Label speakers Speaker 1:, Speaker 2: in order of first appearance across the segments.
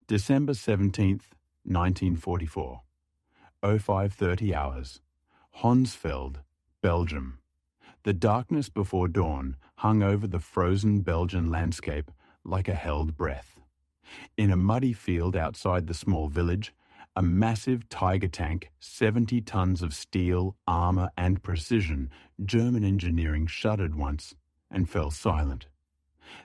Speaker 1: December 17th, 1944. 05:30 hours. Honsfeld, Belgium. The darkness before dawn hung over the frozen Belgian landscape like a held breath. In a muddy field outside the small village, a massive Tiger tank, 70 tons of steel, armour and precision, German engineering shuddered once and fell silent.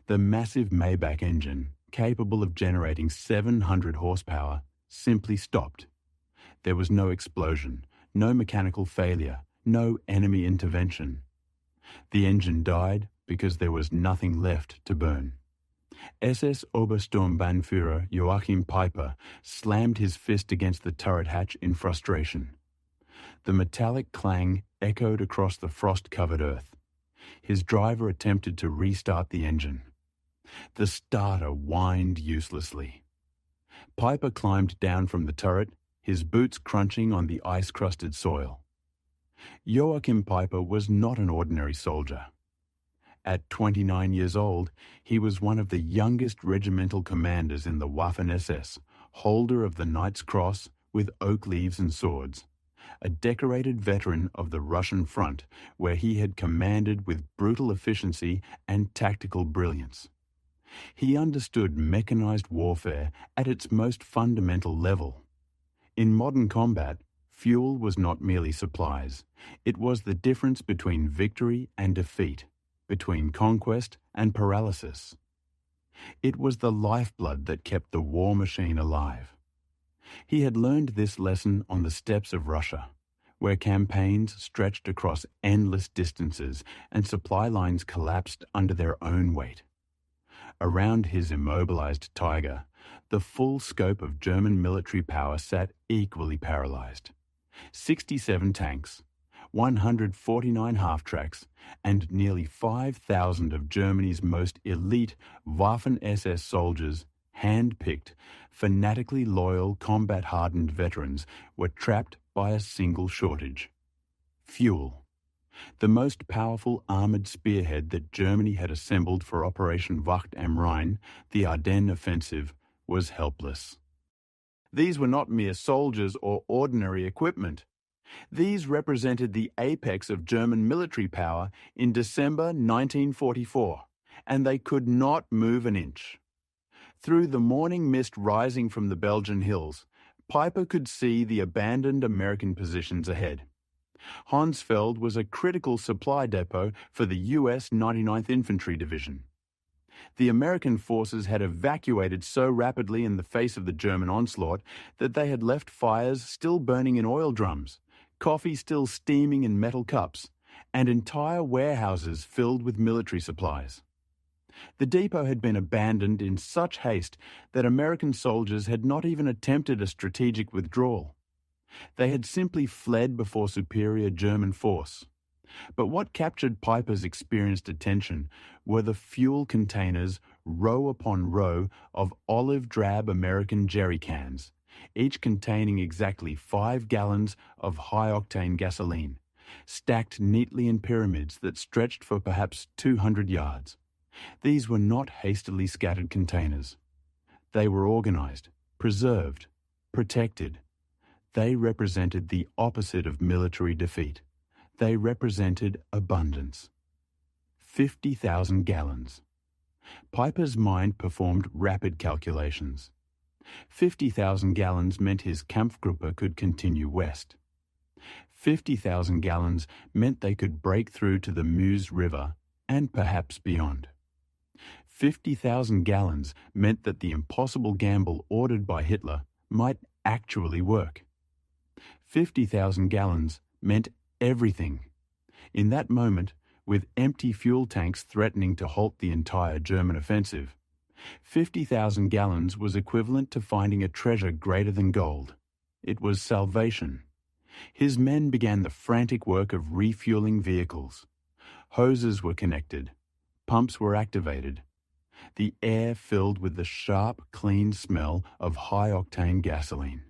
Speaker 1: The massive Maybach engine, capable of generating 700 horsepower, simply stopped. There was no explosion, no mechanical failure, no enemy intervention. The engine died because there was nothing left to burn. SS Obersturmbannführer Joachim Peiper slammed his fist against the turret hatch in frustration. The metallic clang echoed across the frost-covered earth. His driver attempted to restart the engine. The starter whined uselessly. Peiper climbed down from the turret, his boots crunching on the ice-crusted soil. Joachim Peiper was not an ordinary soldier. At 29 years old, he was one of the youngest regimental commanders in the Waffen-SS, holder of the Knight's Cross with oak leaves and swords, a decorated veteran of the Russian front where he had commanded with brutal efficiency and tactical brilliance. He understood mechanized warfare at its most fundamental level. In modern combat, fuel was not merely supplies. It was the difference between victory and defeat, between conquest and paralysis. It was the lifeblood that kept the war machine alive. He had learned this lesson on the steppes of Russia, where campaigns stretched across endless distances and supply lines collapsed under their own weight. Around his immobilized Tiger, the full scope of German military power sat equally paralyzed. 67 tanks, 149 half-tracks, and nearly 5,000 of Germany's most elite Waffen-SS soldiers, hand-picked, fanatically loyal, combat-hardened veterans, were trapped by a single shortage: fuel. The most powerful armoured spearhead that Germany had assembled for Operation Wacht am Rhein, the Ardennes offensive, was helpless. These were not mere soldiers or ordinary equipment. These represented the apex of German military power in December 1944, and they could not move an inch. Through the morning mist rising from the Belgian hills, Peiper could see the abandoned American positions ahead. Honsfeld was a critical supply depot for the U.S. 99th Infantry Division. The American forces had evacuated so rapidly in the face of the German onslaught that they had left fires still burning in oil drums, coffee still steaming in metal cups, and entire warehouses filled with military supplies. The depot had been abandoned in such haste that American soldiers had not even attempted a strategic withdrawal. They had simply fled before superior German force. But what captured Peiper's experienced attention were the fuel containers, row upon row, of olive-drab American jerry cans, each containing exactly 5 gallons of high-octane gasoline, stacked neatly in pyramids that stretched for perhaps 200 yards. These were not hastily scattered containers. They were organized, preserved, protected. They represented the opposite of military defeat. They represented abundance. 50,000 gallons. Peiper's mind performed rapid calculations. 50,000 gallons meant his Kampfgruppe could continue west. 50,000 gallons meant they could break through to the Meuse River and perhaps beyond. 50,000 gallons meant that the impossible gamble ordered by Hitler might actually work. 50,000 gallons meant everything. In that moment, with empty fuel tanks threatening to halt the entire German offensive, 50,000 gallons was equivalent to finding a treasure greater than gold. It was salvation. His men began the frantic work of refueling vehicles. Hoses were connected. Pumps were activated. The air filled with the sharp, clean smell of high-octane gasoline.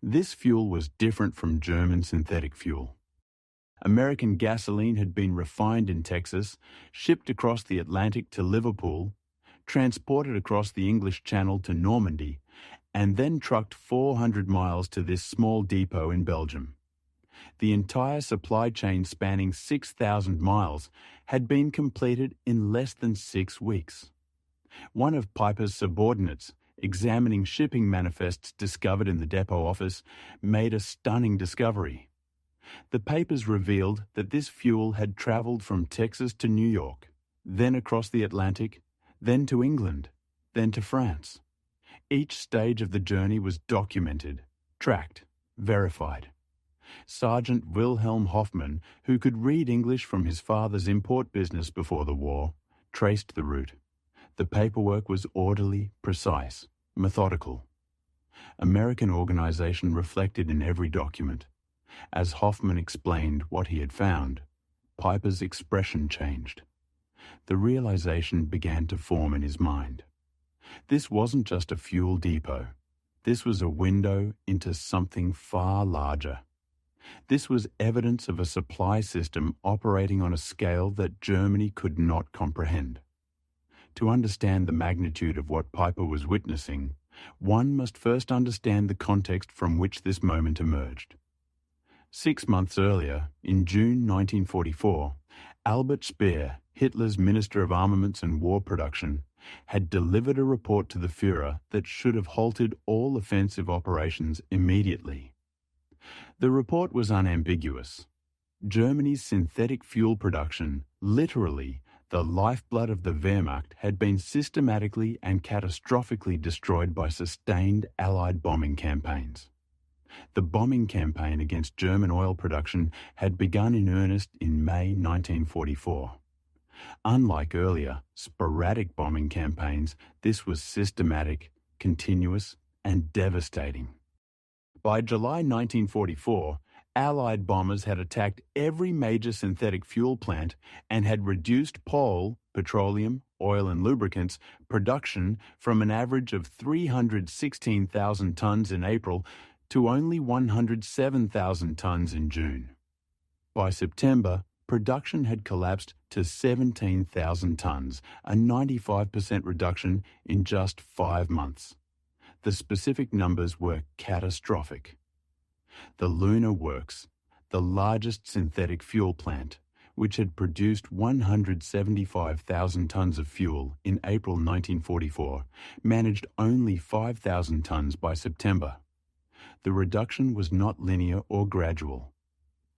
Speaker 1: This fuel was different from German synthetic fuel. American gasoline had been refined in Texas, shipped across the Atlantic to Liverpool, transported across the English Channel to Normandy, and then trucked 400 miles to this small depot in Belgium. The entire supply chain spanning 6,000 miles had been completed in less than 6 weeks. One of Peiper's subordinates, examining shipping manifests discovered in the depot office, made a stunning discovery. The papers revealed that this fuel had travelled from Texas to New York, then across the Atlantic, then to England, then to France. Each stage of the journey was documented, tracked, verified. Sergeant Wilhelm Hoffmann, who could read English from his father's import business before the war, traced the route. The paperwork was orderly, precise, methodical. American organization reflected in every document. As Hoffmann explained what he had found, Peiper's expression changed. The realization began to form in his mind. This wasn't just a fuel depot. This was a window into something far larger. This was evidence of a supply system operating on a scale that Germany could not comprehend. To understand the magnitude of what Peiper was witnessing, one must first understand the context from which this moment emerged. 6 months earlier, in June 1944, Albert Speer, Hitler's Minister of Armaments and War Production, had delivered a report to the Führer that should have halted all offensive operations immediately. The report was unambiguous. Germany's synthetic fuel production, literally the lifeblood of the Wehrmacht, had been systematically and catastrophically destroyed by sustained Allied bombing campaigns. The bombing campaign against German oil production had begun in earnest in May 1944. Unlike earlier, sporadic bombing campaigns, this was systematic, continuous, and devastating. By July 1944, Allied bombers had attacked every major synthetic fuel plant and had reduced petroleum, oil and lubricants production from an average of 316,000 tons in April to only 107,000 tons in June. By September, production had collapsed to 17,000 tons, a 95% reduction in just 5 months. The specific numbers were catastrophic. The Luna Works, the largest synthetic fuel plant, which had produced 175,000 tons of fuel in April 1944, managed only 5,000 tons by September. The reduction was not linear or gradual.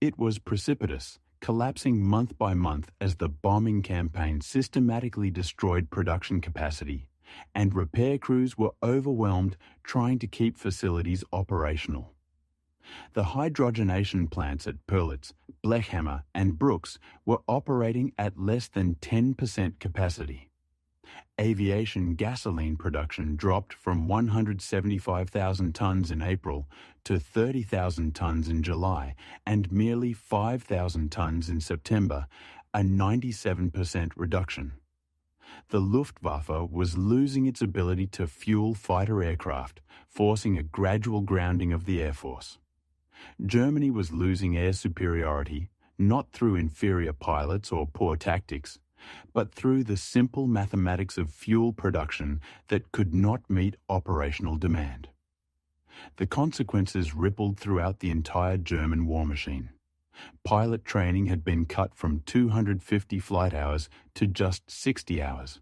Speaker 1: It was precipitous, collapsing month by month as the bombing campaign systematically destroyed production capacity, and repair crews were overwhelmed trying to keep facilities operational. The hydrogenation plants at Perlitz, Blechhammer and Brooks were operating at less than 10% capacity. Aviation gasoline production dropped from 175,000 tons in April to 30,000 tons in July and merely 5,000 tons in September, a 97% reduction. The Luftwaffe was losing its ability to fuel fighter aircraft, forcing a gradual grounding of the Air Force. Germany was losing air superiority, not through inferior pilots or poor tactics, but through the simple mathematics of fuel production that could not meet operational demand. The consequences rippled throughout the entire German war machine. Pilot training had been cut from 250 flight hours to just 60 hours.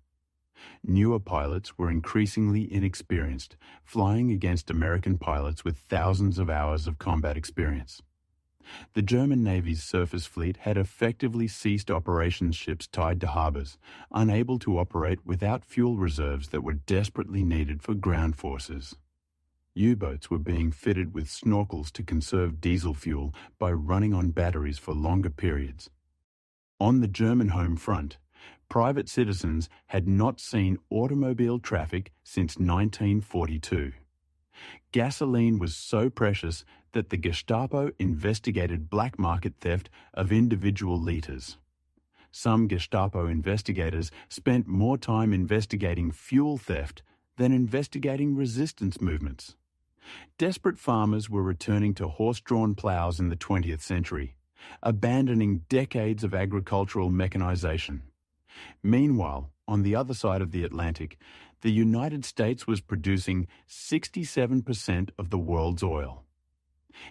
Speaker 1: Newer pilots were increasingly inexperienced, flying against American pilots with thousands of hours of combat experience. The German Navy's surface fleet had effectively ceased operations ships tied to harbours, unable to operate without fuel reserves that were desperately needed for ground forces. U-boats were being fitted with snorkels to conserve diesel fuel by running on batteries for longer periods. On the German home front, private citizens had not seen automobile traffic since 1942. Gasoline was so precious that the Gestapo investigated black market theft of individual litres. Some Gestapo investigators spent more time investigating fuel theft than investigating resistance movements. Desperate farmers were returning to horse-drawn ploughs in the 20th century, abandoning decades of agricultural mechanisation. Meanwhile, on the other side of the Atlantic, The United States was producing 67% of the world's oil.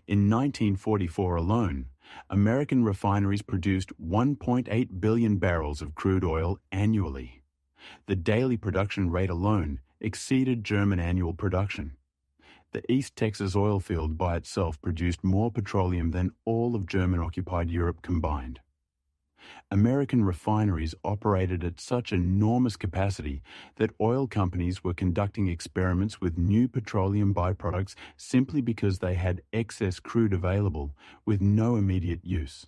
Speaker 1: In 1944 alone, American refineries produced 1.8 billion barrels of crude oil annually. The daily production rate alone exceeded German annual production. The East Texas oil field by itself produced more petroleum than all of German-occupied Europe combined. American refineries operated at such enormous capacity that oil companies were conducting experiments with new petroleum byproducts simply because they had excess crude available with no immediate use.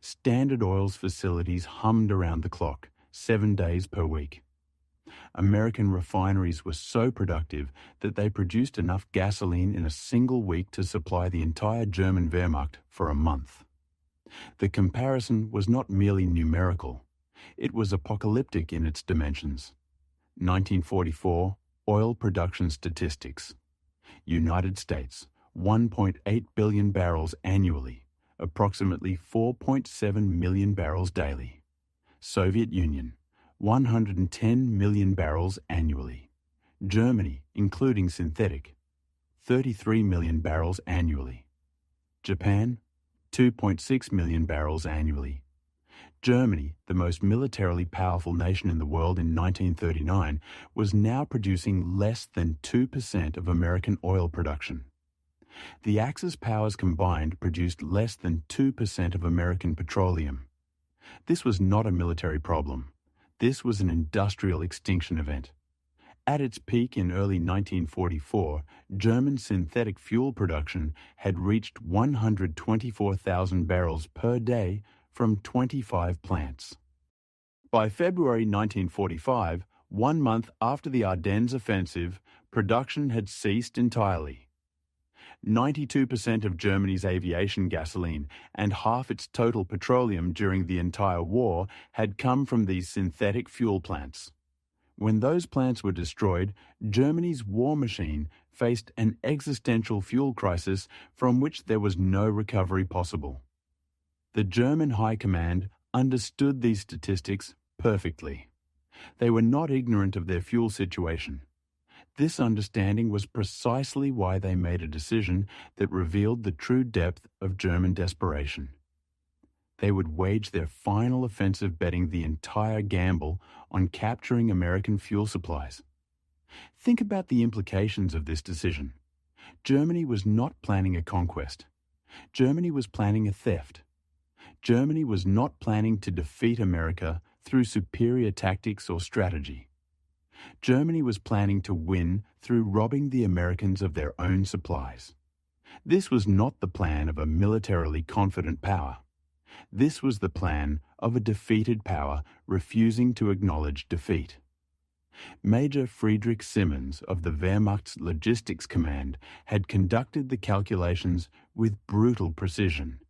Speaker 1: Standard Oil's facilities hummed around the clock, 7 days per week. American refineries were so productive that they produced enough gasoline in a single week to supply the entire German Wehrmacht for a month. The comparison was not merely numerical, it was apocalyptic in its dimensions. 1944, oil production statistics. United States, 1.8 billion barrels annually, approximately 4.7 million barrels daily. Soviet Union, 110 million barrels annually. Germany, including synthetic, 33 million barrels annually. Japan, 2.6 million barrels annually. Germany, the most militarily powerful nation in the world in 1939, was now producing less than 2% of American oil production. The Axis powers combined produced less than 2% of American petroleum. This was not a military problem. This was an industrial extinction event. At its peak in early 1944, German synthetic fuel production had reached 124,000 barrels per day from 25 plants. By February 1945, 1 month after the Ardennes offensive, production had ceased entirely. 92% of Germany's aviation gasoline and half its total petroleum during the entire war had come from these synthetic fuel plants. When those plants were destroyed, Germany's war machine faced an existential fuel crisis from which there was no recovery possible. The German High Command understood these statistics perfectly. They were not ignorant of their fuel situation. This understanding was precisely why they made a decision that revealed the true depth of German desperation. They would wage their final offensive betting the entire gamble on capturing American fuel supplies. Think about the implications of this decision. Germany was not planning a conquest. Germany was planning a theft. Germany was not planning to defeat America through superior tactics or strategy. Germany was planning to win through robbing the Americans of their own supplies. This was not the plan of a militarily confident power. This was the plan of a defeated power refusing to acknowledge defeat. Major Friedrich Simmons of the Wehrmacht's Logistics Command had conducted the calculations with brutal precision.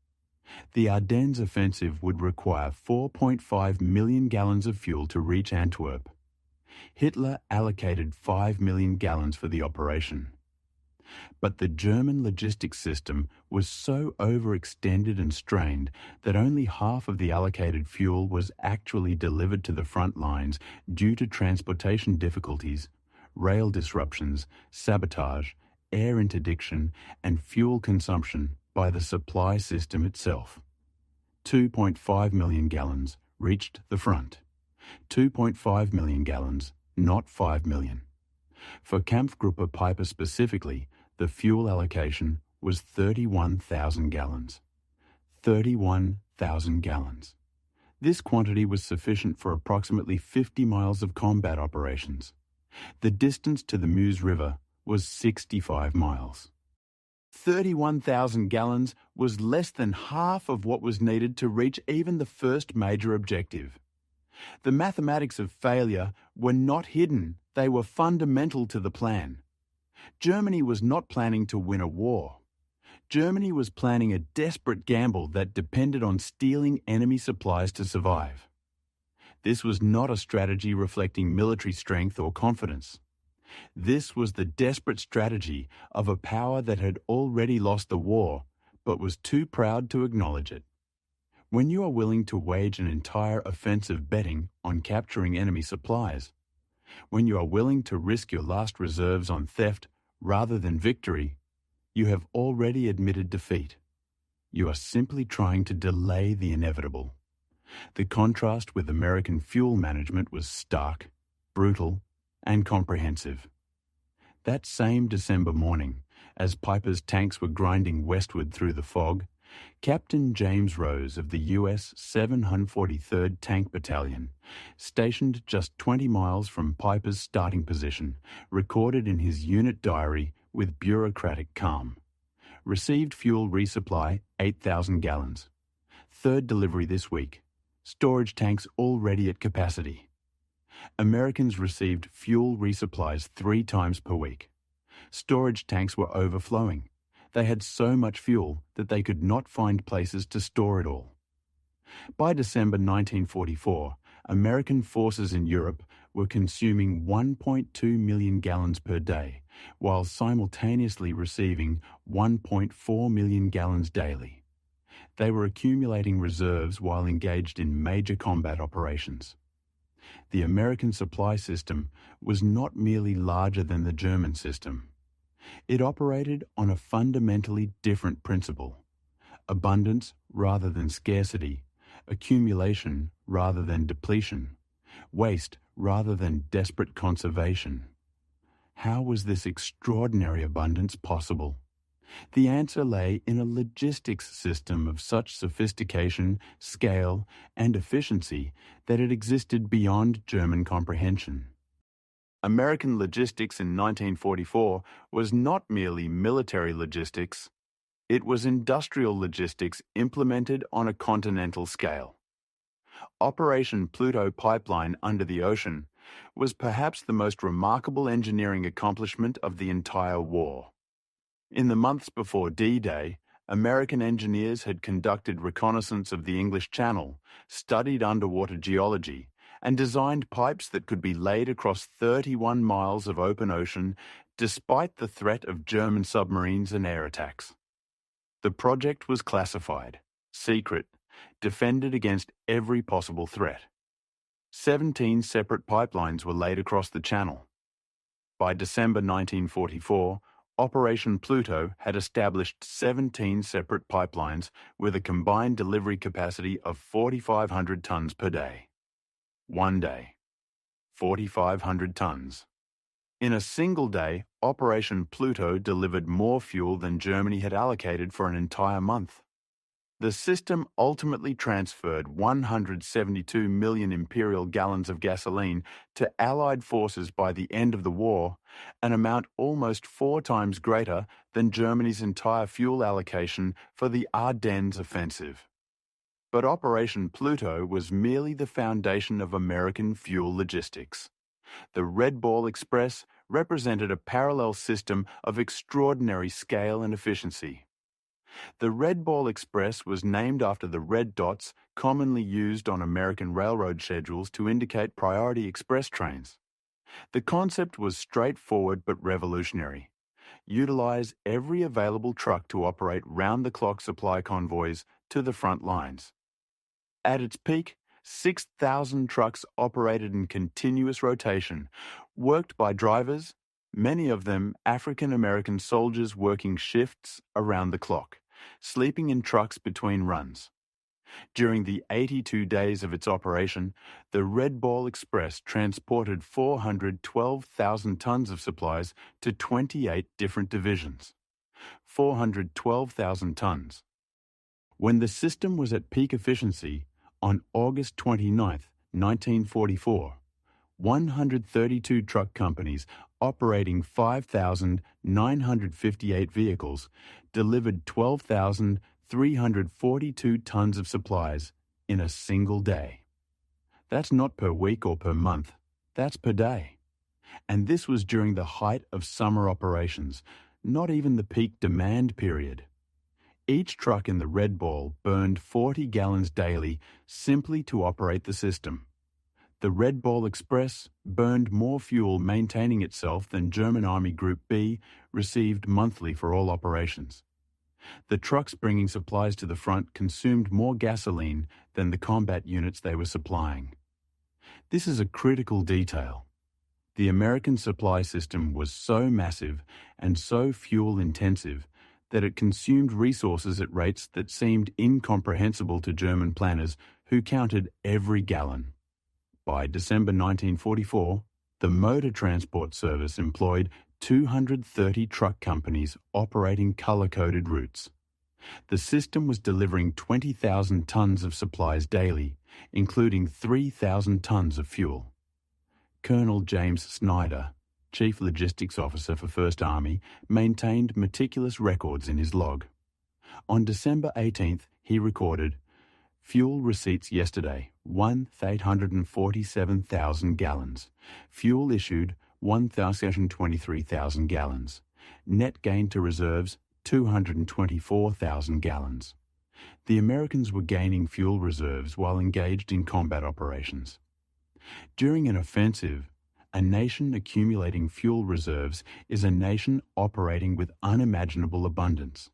Speaker 1: The Ardennes offensive would require 4.5 million gallons of fuel to reach Antwerp. Hitler allocated 5 million gallons for the operation. But the German logistics system was so overextended and strained that only half of the allocated fuel was actually delivered to the front lines due to transportation difficulties, rail disruptions, sabotage, air interdiction, and fuel consumption by the supply system itself. 2.5 million gallons reached the front. 2.5 million gallons, not 5 million. For Kampfgruppe Peiper specifically, the fuel allocation was 31,000 gallons. 31,000 gallons. This quantity was sufficient for approximately 50 miles of combat operations. The distance to the Meuse River was 65 miles. 31,000 gallons was less than half of what was needed to reach even the first major objective. The mathematics of failure were not hidden, they were fundamental to the plan. Germany was not planning to win a war. Germany was planning a desperate gamble that depended on stealing enemy supplies to survive. This was not a strategy reflecting military strength or confidence. This was the desperate strategy of a power that had already lost the war, but was too proud to acknowledge it. When you are willing to wage an entire offensive betting on capturing enemy supplies, When you are willing to risk your last reserves on theft rather than victory, you have already admitted defeat. You are simply trying to delay the inevitable. The contrast with American fuel management was stark, brutal, and comprehensive. That same December morning, as Peiper's tanks were grinding westward through the fog, Captain James Rose of the U.S. 743rd Tank Battalion, stationed just 20 miles from Peiper's starting position, recorded in his unit diary with bureaucratic calm. Received fuel resupply 8,000 gallons. Third delivery this week. Storage tanks already at capacity. Americans received fuel resupplies 3 times per week. Storage tanks were overflowing. They had so much fuel that they could not find places to store it all. By December 1944, American forces in Europe were consuming 1.2 million gallons per day, while simultaneously receiving 1.4 million gallons daily. They were accumulating reserves while engaged in major combat operations. The American supply system was not merely larger than the German system. It operated on a fundamentally different principle: abundance rather than scarcity, accumulation rather than depletion, waste rather than desperate conservation. How was this extraordinary abundance possible? The answer lay in a logistics system of such sophistication, scale, and efficiency that it existed beyond German comprehension. American logistics in 1944 was not merely military logistics, it was industrial logistics implemented on a continental scale. Operation Pluto Pipeline under the ocean was perhaps the most remarkable engineering accomplishment of the entire war. In the months before D-Day, American engineers had conducted reconnaissance of the English Channel, studied underwater geology, and designed pipes that could be laid across 31 miles of open ocean despite the threat of German submarines and air attacks. The project was classified, secret, defended against every possible threat. 17 separate pipelines were laid across the channel. By December 1944, Operation Pluto had established 17 separate pipelines with a combined delivery capacity of 4,500 tons per day. One day, 4,500 tons. In a single day, Operation Pluto delivered more fuel than Germany had allocated for an entire month. The system ultimately transferred 172 million imperial gallons of gasoline to Allied forces by the end of the war, an amount almost 4 times greater than Germany's entire fuel allocation for the Ardennes offensive. But Operation Pluto was merely the foundation of American fuel logistics. The Red Ball Express represented a parallel system of extraordinary scale and efficiency. The Red Ball Express was named after the red dots commonly used on American railroad schedules to indicate priority express trains. The concept was straightforward but revolutionary. Utilize every available truck to operate round-the-clock supply convoys to the front lines. At its peak, 6,000 trucks operated in continuous rotation, worked by drivers, many of them African-American soldiers working shifts around the clock, sleeping in trucks between runs. During the 82 days of its operation, the Red Ball Express transported 412,000 tons of supplies to 28 different divisions. 412,000 tons. When the system was at peak efficiency, on August 29, 1944, 132 truck companies operating 5,958 vehicles delivered 12,342 tons of supplies in a single day. That's not per week or per month, that's per day. And this was during the height of summer operations, not even the peak demand period. Each truck in the Red Ball burned 40 gallons daily simply to operate the system. The Red Ball Express burned more fuel maintaining itself than German Army Group B received monthly for all operations. The trucks bringing supplies to the front consumed more gasoline than the combat units they were supplying. This is a critical detail. The American supply system was so massive and so fuel-intensive that it consumed resources at rates that seemed incomprehensible to German planners who counted every gallon. By December 1944, the motor transport service employed 230 truck companies operating colour-coded routes. The system was delivering 20,000 tonnes of supplies daily, including 3,000 tonnes of fuel. Colonel James Snyder, Chief Logistics Officer for 1st Army, maintained meticulous records in his log. On December 18th, he recorded, "Fuel receipts yesterday, 1,847,000 gallons. Fuel issued, 1,023,000 gallons. Net gain to reserves, 224,000 gallons." The Americans were gaining fuel reserves while engaged in combat operations. During an offensive, a nation accumulating fuel reserves is a nation operating with unimaginable abundance.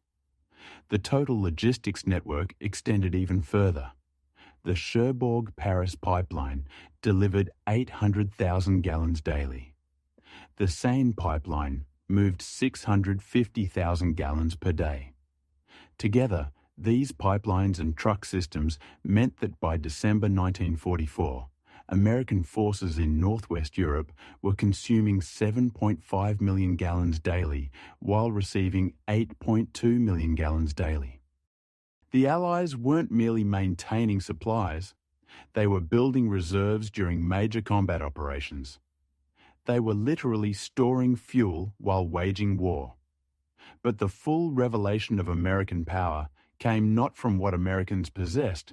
Speaker 1: The total logistics network extended even further. The Cherbourg-Paris pipeline delivered 800,000 gallons daily. The Seine pipeline moved 650,000 gallons per day. Together, these pipelines and truck systems meant that by December 1944, American forces in northwest Europe were consuming 7.5 million gallons daily while receiving 8.2 million gallons daily. The Allies weren't merely maintaining supplies, they were building reserves during major combat operations. They were literally storing fuel while waging war. But the full revelation of American power came not from what Americans possessed,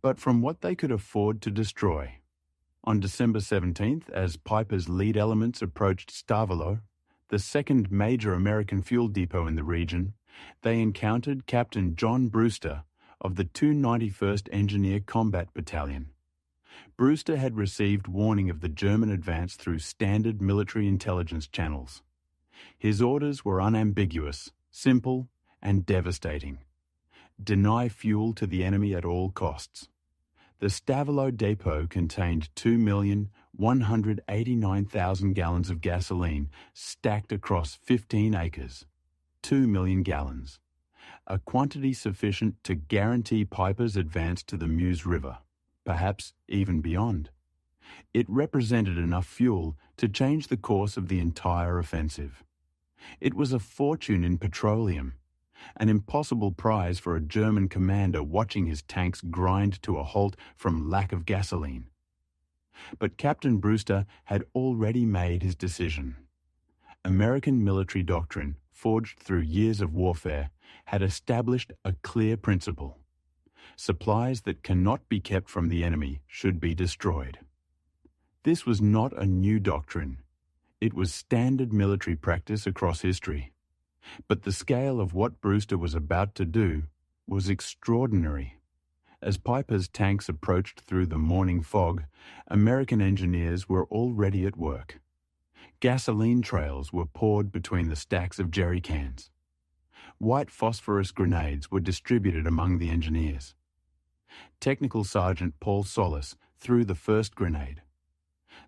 Speaker 1: but from what they could afford to destroy. On December 17th, as Peiper's lead elements approached Stavelot, the second major American fuel depot in the region, they encountered Captain John Brewster of the 291st Engineer Combat Battalion. Brewster had received warning of the German advance through standard military intelligence channels. His orders were unambiguous, simple, and devastating. Deny fuel to the enemy at all costs. The Stavelot depot contained 2,189,000 gallons of gasoline stacked across 15 acres, 2 million gallons, a quantity sufficient to guarantee Peiper's advance to the Meuse River, perhaps even beyond. It represented enough fuel to change the course of the entire offensive. It was a fortune in petroleum, an impossible prize for a German commander watching his tanks grind to a halt from lack of gasoline. But Captain Brewster had already made his decision. American military doctrine, forged through years of warfare, had established a clear principle. Supplies that cannot be kept from the enemy should be destroyed. This was not a new doctrine. It was standard military practice across history. But the scale of what Brewster was about to do was extraordinary. As Peiper's tanks approached through the morning fog, American engineers were already at work. Gasoline trails were poured between the stacks of jerry cans. White phosphorus grenades were distributed among the engineers. Technical Sergeant Paul Solis threw the first grenade.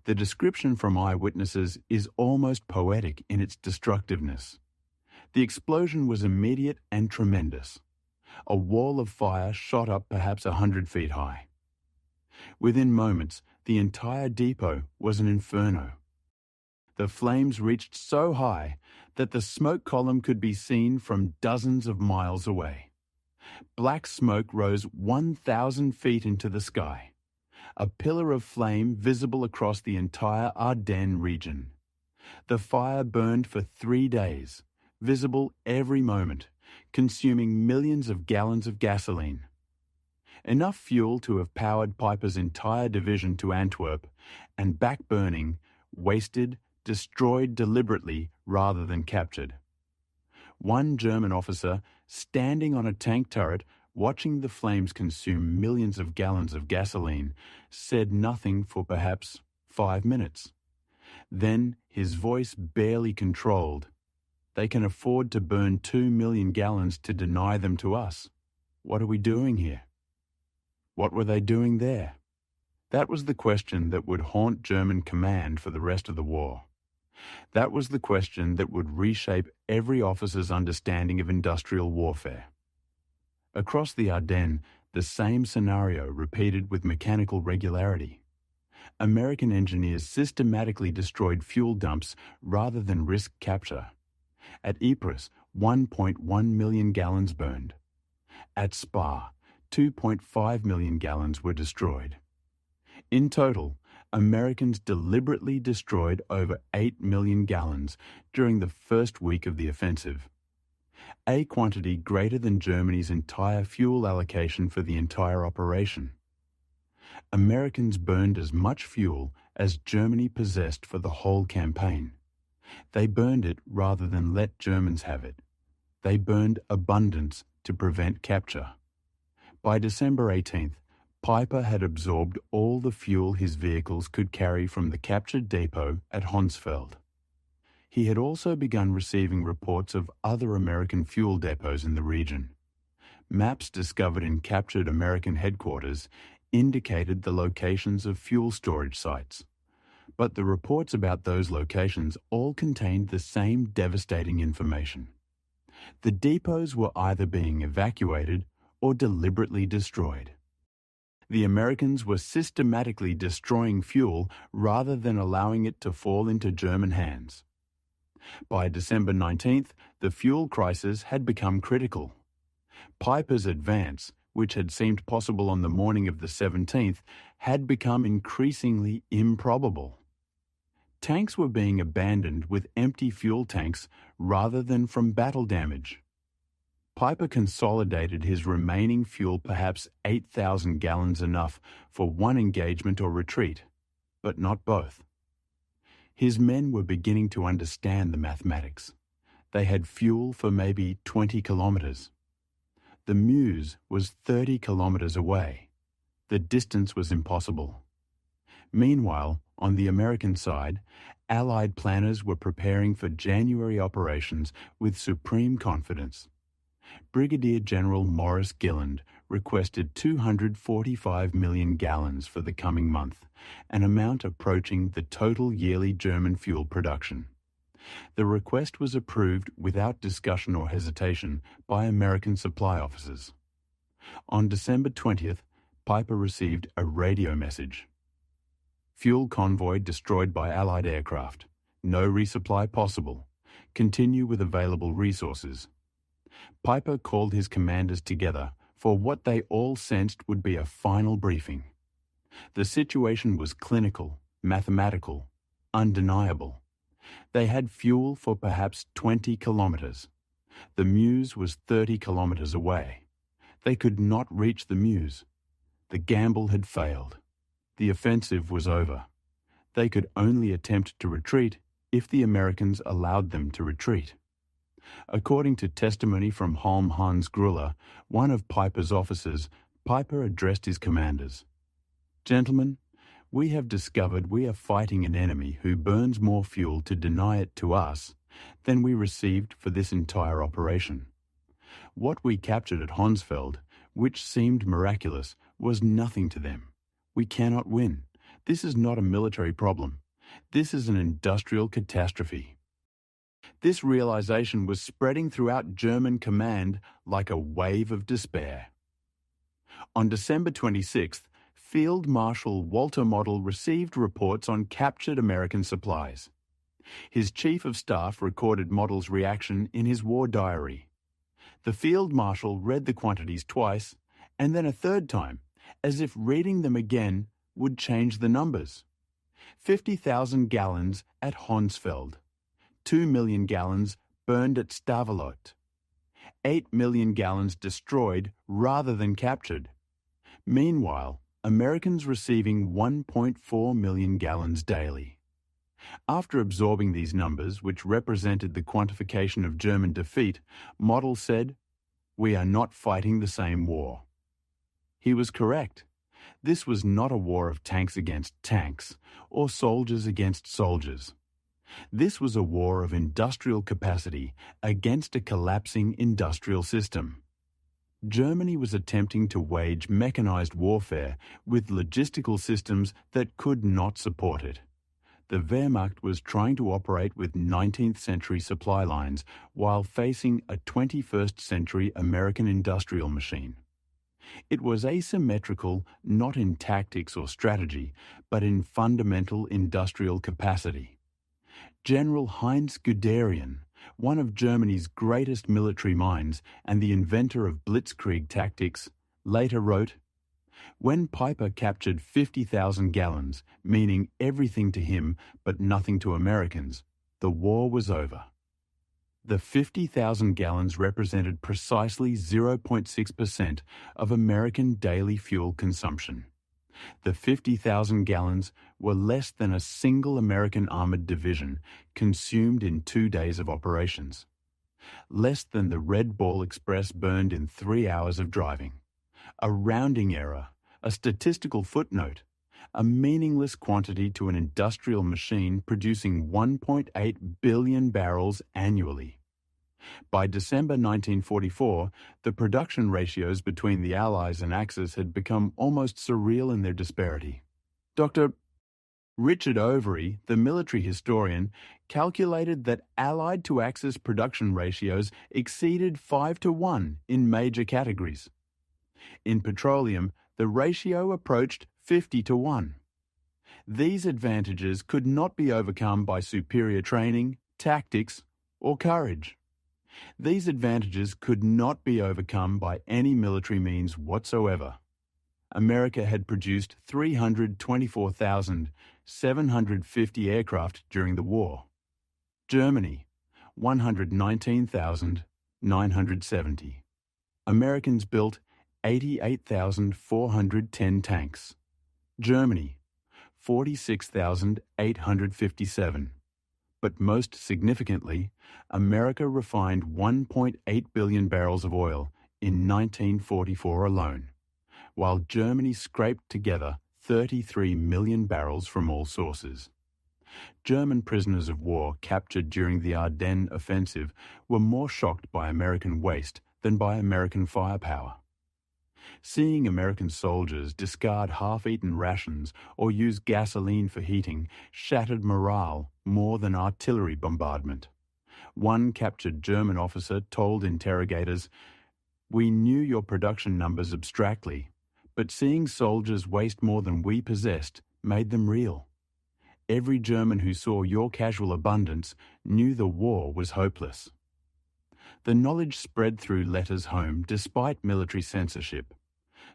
Speaker 1: The description from eyewitnesses is almost poetic in its destructiveness. The explosion was immediate and tremendous. A wall of fire shot up perhaps 100 feet high. Within moments, the entire depot was an inferno. The flames reached so high that the smoke column could be seen from dozens of miles away. Black smoke rose 1,000 feet into the sky, a pillar of flame visible across the entire Ardennes region. The fire burned for 3 days, visible every moment, consuming millions of gallons of gasoline. Enough fuel to have powered Peiper's entire division to Antwerp, and back burning, wasted, destroyed deliberately rather than captured. One German officer, standing on a tank turret, watching the flames consume millions of gallons of gasoline, said nothing for perhaps 5 minutes. Then, his voice barely controlled, "They can afford to burn 2 million gallons to deny them to us. What are we doing here?" What were they doing there? That was the question that would haunt German command for the rest of the war. That was the question that would reshape every officer's understanding of industrial warfare. Across the Ardennes, the same scenario repeated with mechanical regularity. American engineers systematically destroyed fuel dumps rather than risk capture. At Ypres, 1.1 million gallons burned. At Spa, 2.5 million gallons were destroyed. In total, Americans deliberately destroyed over 8 million gallons during the first week of the offensive, a quantity greater than Germany's entire fuel allocation for the entire operation. Americans burned as much fuel as Germany possessed for the whole campaign. They burned it rather than let Germans have it. They burned abundance to prevent capture. By December 18th, Peiper had absorbed all the fuel his vehicles could carry from the captured depot at Honsfeld. He had also begun receiving reports of other American fuel depots in the region. Maps discovered in captured American headquarters indicated the locations of fuel storage sites. But the reports about those locations all contained the same devastating information. The depots were either being evacuated or deliberately destroyed. The Americans were systematically destroying fuel rather than allowing it to fall into German hands. By December 19th, the fuel crisis had become critical. Peiper's advance, which had seemed possible on the morning of the 17th, had become increasingly improbable. Tanks were being abandoned with empty fuel tanks rather than from battle damage. Peiper consolidated his remaining fuel, perhaps 8,000 gallons, enough for one engagement or retreat, but not both. His men were beginning to understand the mathematics. They had fuel for maybe 20 kilometers. The Meuse was 30 kilometers away. The distance was impossible. Meanwhile, on the American side, Allied planners were preparing for January operations with supreme confidence. Brigadier General Maurice Gilland requested 245 million gallons for the coming month, an amount approaching the total yearly German fuel production. The request was approved without discussion or hesitation by American supply officers. On December 20th, Peiper received a radio message. Fuel convoy destroyed by Allied aircraft. No resupply possible. Continue with available resources. Peiper called his commanders together for what they all sensed would be a final briefing. The situation was clinical, mathematical, undeniable. They had fuel for perhaps 20 kilometers. The Meuse was 30 kilometers away. They could not reach the Meuse. The gamble had failed. The offensive was over. They could only attempt to retreat if the Americans allowed them to retreat. According to testimony from Holm Hans Gruller, one of Peiper's officers, Peiper addressed his commanders. "Gentlemen, we have discovered we are fighting an enemy who burns more fuel to deny it to us than we received for this entire operation. What we captured at Honsfeld, which seemed miraculous, was nothing to them. We cannot win. This is not a military problem. This is an industrial catastrophe." This realization was spreading throughout German command like a wave of despair. On December 26th, Field Marshal Walter Model received reports on captured American supplies. His chief of staff recorded Model's reaction in his war diary. The Field Marshal read the quantities twice, and then a third time, as if reading them again would change the numbers. 50,000 gallons at Honsfeld. 2 million gallons burned at Stavelot. 8 million gallons destroyed rather than captured. Meanwhile, Americans receiving 1.4 million gallons daily. After absorbing these numbers, which represented the quantification of German defeat, Model said, "We are not fighting the same war." He was correct. This was not a war of tanks against tanks, or soldiers against soldiers. This was a war of industrial capacity against a collapsing industrial system. Germany was attempting to wage mechanized warfare with logistical systems that could not support it. The Wehrmacht was trying to operate with 19th century supply lines while facing a 21st century American industrial machine. It was asymmetrical not in tactics or strategy, but in fundamental industrial capacity. General Heinz Guderian, one of Germany's greatest military minds and the inventor of blitzkrieg tactics, later wrote, "When Peiper captured 50,000 gallons, meaning everything to him but nothing to Americans, the war was over." The 50,000 gallons represented precisely 0.6% of American daily fuel consumption. The 50,000 gallons were less than a single American armored division consumed in 2 days of operations. Less than the Red Ball Express burned in 3 hours of driving. A rounding error, a statistical footnote, a meaningless quantity to an industrial machine producing 1.8 billion barrels annually. By December 1944, the production ratios between the Allies and Axis had become almost surreal in their disparity. Dr. Richard Overy, the military historian, calculated that Allied to Axis production ratios exceeded 5-1 in major categories. In petroleum, the ratio approached 50-1. These advantages could not be overcome by superior training, tactics, or courage. These advantages could not be overcome by any military means whatsoever. America had produced 324,750 aircraft during the war. Germany, 119,970. Americans built 88,410 tanks. Germany, 46,857. But most significantly, America refined 1.8 billion barrels of oil in 1944 alone, while Germany scraped together 33 million barrels from all sources. German prisoners of war captured during the Ardennes offensive were more shocked by American waste than by American firepower. Seeing American soldiers discard half-eaten rations or use gasoline for heating shattered morale more than artillery bombardment. One captured German officer told interrogators, "We knew your production numbers abstractly, but seeing soldiers waste more than we possessed made them real. Every German who saw your casual abundance knew the war was hopeless." The knowledge spread through letters home despite military censorship.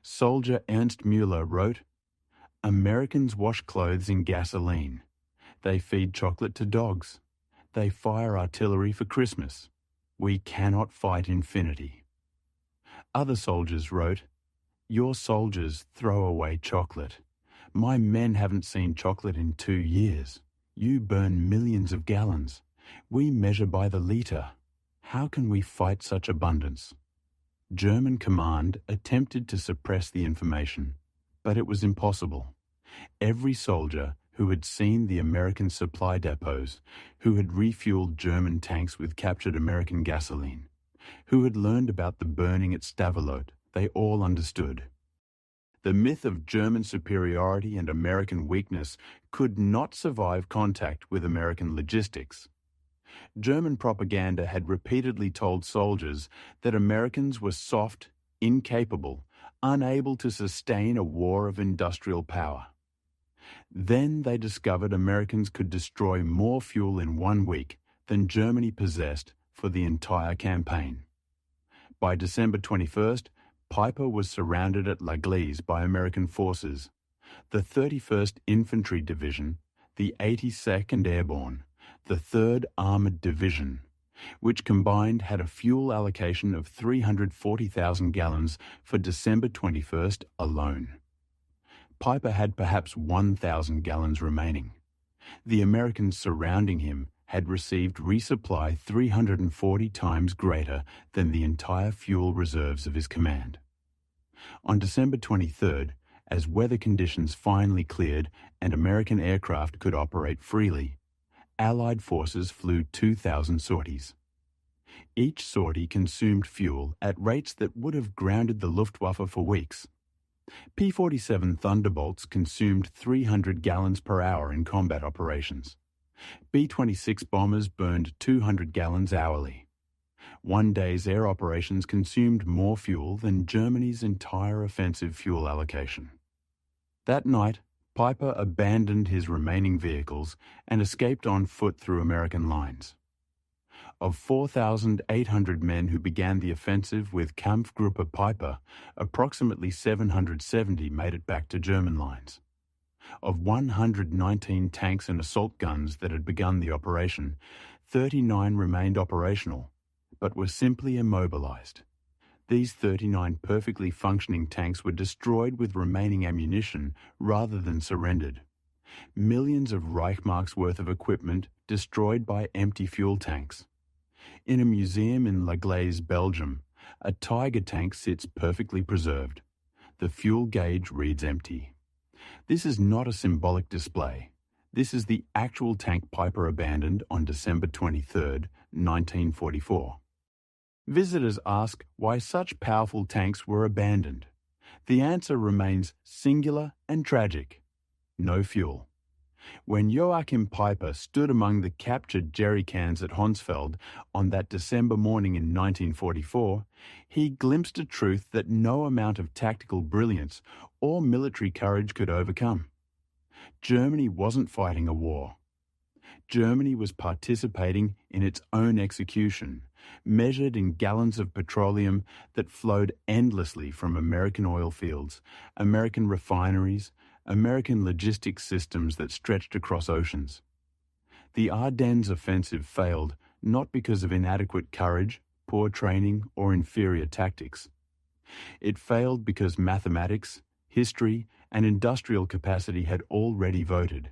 Speaker 1: Soldier Ernst Müller wrote, "Americans wash clothes in gasoline. They feed chocolate to dogs. They fire artillery for Christmas. We cannot fight infinity." Other soldiers wrote, "Your soldiers throw away chocolate. My men haven't seen chocolate in 2 years. You burn millions of gallons. We measure by the litre. How can we fight such abundance?" German command attempted to suppress the information, but it was impossible. Every soldier who had seen the American supply depots, who had refueled German tanks with captured American gasoline, who had learned about the burning at Stavelot, they all understood. The myth of German superiority and American weakness could not survive contact with American logistics. German propaganda had repeatedly told soldiers that Americans were soft, incapable, unable to sustain a war of industrial power. Then they discovered Americans could destroy more fuel in 1 week than Germany possessed for the entire campaign. By December 21st, Peiper was surrounded at La Gleize by American forces. The 31st Infantry Division, the 82nd Airborne, the 3rd Armored Division, which combined had a fuel allocation of 340,000 gallons for December 21st alone. Peiper had perhaps 1,000 gallons remaining. The Americans surrounding him had received resupply 340 times greater than the entire fuel reserves of his command. On December 23rd, as weather conditions finally cleared and American aircraft could operate freely, Allied forces flew 2,000 sorties. Each sortie consumed fuel at rates that would have grounded the Luftwaffe for weeks. P-47 Thunderbolts consumed 300 gallons per hour in combat operations. B-26 bombers burned 200 gallons hourly. One day's air operations consumed more fuel than Germany's entire offensive fuel allocation. That night, Peiper abandoned his remaining vehicles and escaped on foot through American lines. Of 4,800 men who began the offensive with Kampfgruppe Peiper, approximately 770 made it back to German lines. Of 119 tanks and assault guns that had begun the operation, 39 remained operational, but were simply immobilized. These 39 perfectly functioning tanks were destroyed with remaining ammunition rather than surrendered. Millions of Reichsmarks worth of equipment destroyed by empty fuel tanks. In a museum in La Glaise, Belgium, a Tiger tank sits perfectly preserved. The fuel gauge reads empty. This is not a symbolic display. This is the actual tank Peiper abandoned on December 23, 1944. Visitors ask why such powerful tanks were abandoned. The answer remains singular and tragic: no fuel. When Joachim Peiper stood among the captured jerry cans at Honsfeld on that December morning in 1944, he glimpsed a truth that no amount of tactical brilliance or military courage could overcome. Germany wasn't fighting a war. Germany was participating in its own execution, measured in gallons of petroleum that flowed endlessly from American oil fields, American refineries, American logistics systems that stretched across oceans. The Ardennes offensive failed not because of inadequate courage, poor training, or inferior tactics. It failed because mathematics, history, and industrial capacity had already voted.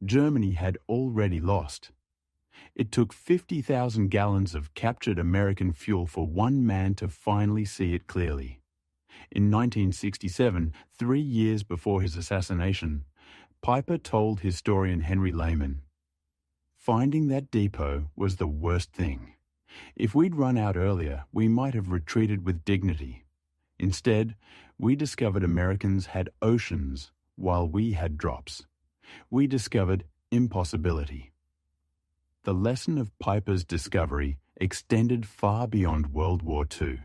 Speaker 1: Germany had already lost. It took 50,000 gallons of captured American fuel for one man to finally see it clearly. In 1967, 3 years before his assassination, Peiper told historian Henry Lehman, "Finding that depot was the worst thing. If we'd run out earlier, we might have retreated with dignity. Instead, we discovered Americans had oceans while we had drops. We discovered impossibility." The lesson of Peiper's discovery extended far beyond World War II.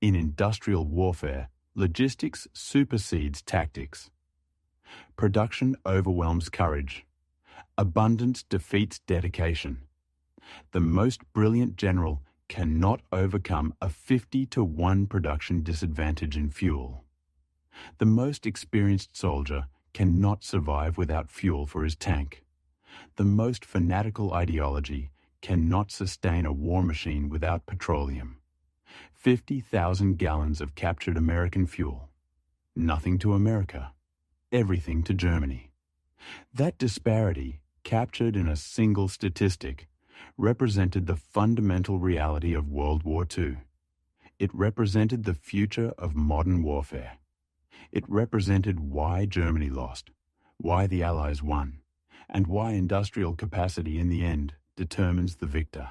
Speaker 1: In industrial warfare, logistics supersedes tactics. Production overwhelms courage. Abundance defeats dedication. The most brilliant general cannot overcome a 50-to-1 production disadvantage in fuel. The most experienced soldier cannot survive without fuel for his tank. The most fanatical ideology cannot sustain a war machine without petroleum. 50,000 gallons of captured American fuel. Nothing to America. Everything to Germany. That disparity, captured in a single statistic, represented the fundamental reality of World War II. It represented the future of modern warfare. It represented why Germany lost, why the Allies won, and why industrial capacity in the end determines the victor.